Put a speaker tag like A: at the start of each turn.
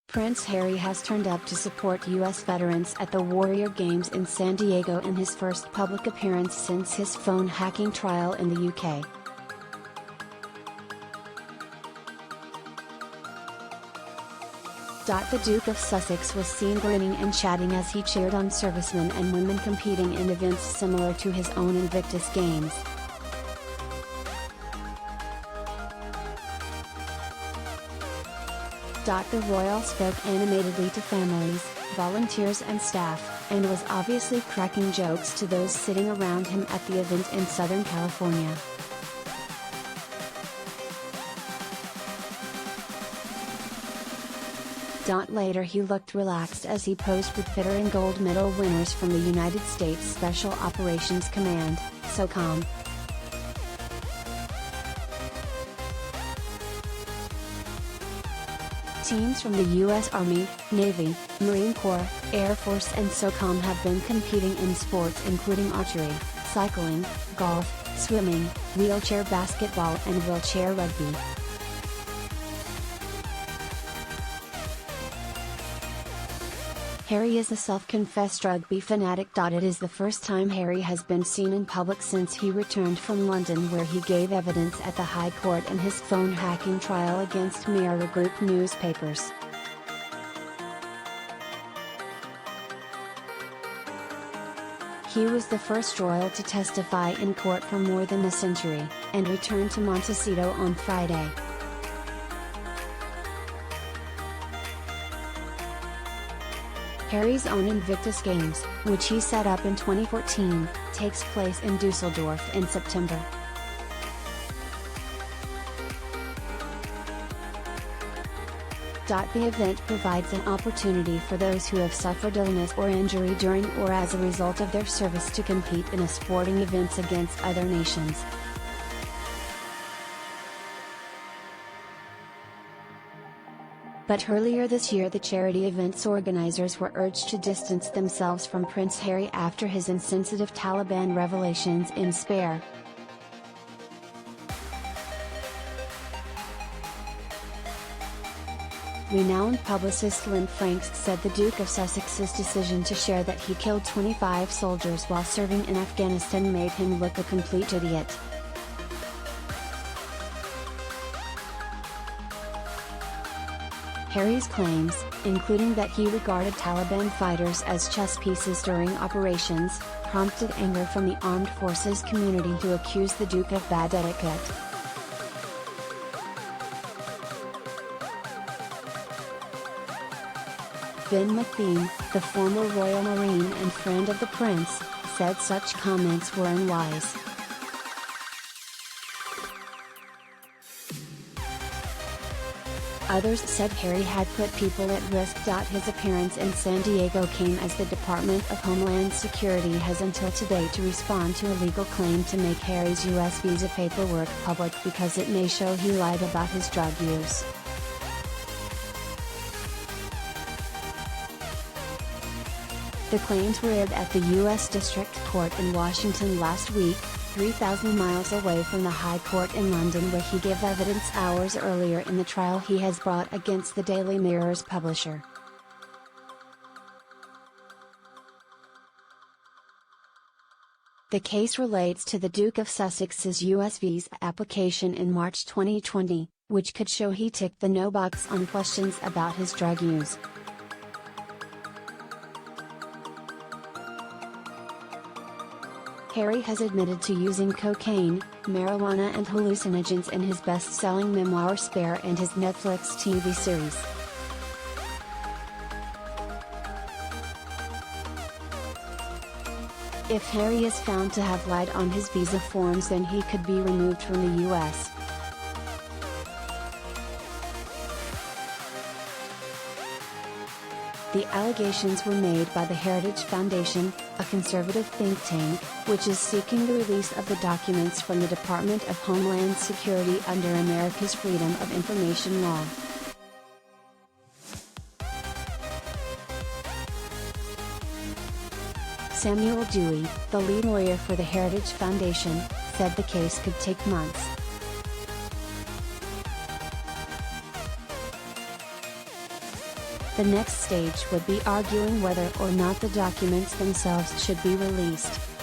A: Prince Harry has turned up to support U.S. veterans at the Warrior Games in San Diego in his first public appearance since his phone hacking trial in the UK. The Duke of Sussex was seen grinning and chatting as he cheered on servicemen and women competing in events similar to his own Invictus Games. The royal spoke animatedly to families, volunteers and staff, and was obviously cracking jokes to those sitting around him at the event in Southern California. Later he looked relaxed as he posed with veteran gold medal winners from the United States Special Operations Command, SOCOM. Teams from the U.S. Army, Navy, Marine Corps, Air Force and SOCOM have been competing in sports including archery, cycling, golf, swimming, wheelchair basketball and wheelchair rugby. Harry is a self-confessed rugby fanatic. It is the first time Harry has been seen in public since he returned from London, where he gave evidence at the High Court in his phone hacking trial against Mirror Group newspapers. He was the first royal to testify in court for more than a century, and returned to Montecito on Friday. Harry's own Invictus Games, which he set up in 2014, takes place in Dusseldorf in September. The event provides an opportunity for those who have suffered illness or injury during or as a result of their service to compete in sporting events against other nations. But earlier this year the charity event's organizers were urged to distance themselves from Prince Harry after his insensitive Taliban revelations in Spare. Renowned publicist Lynn Franks said the Duke of Sussex's decision to share that he killed 25 soldiers while serving in Afghanistan made him look a complete idiot. Harry's claims, including that he regarded Taliban fighters as chess pieces during operations, prompted anger from the armed forces community who accused the Duke of bad etiquette. Ben McBean, the former Royal Marine and friend of the Prince, said such comments were unwise. Others said Harry had put people at risk. His appearance in San Diego came as the Department of Homeland Security has until today to respond to a legal claim to make Harry's U.S. visa paperwork public because it may show he lied about his drug use. The claims were aired at the U.S. District Court in Washington last week, 3,000 miles away from the High Court in London, where he gave evidence hours earlier in the trial he has brought against the Daily Mirror's publisher. The case relates to the Duke of Sussex's U.S. visa application in March 2020, which could show he ticked the no box on questions about his drug use. Harry has admitted to using cocaine, marijuana and hallucinogens in his best-selling memoir Spare and his Netflix TV series. If Harry is found to have lied on his visa forms, then he could be removed from the U.S. The allegations were made by the Heritage Foundation, a conservative think tank, which is seeking the release of the documents from the Department of Homeland Security under America's Freedom of Information Law. Samuel Dewey, the lead lawyer for the Heritage Foundation, said the case could take months. The next stage would be arguing whether or not the documents themselves should be released.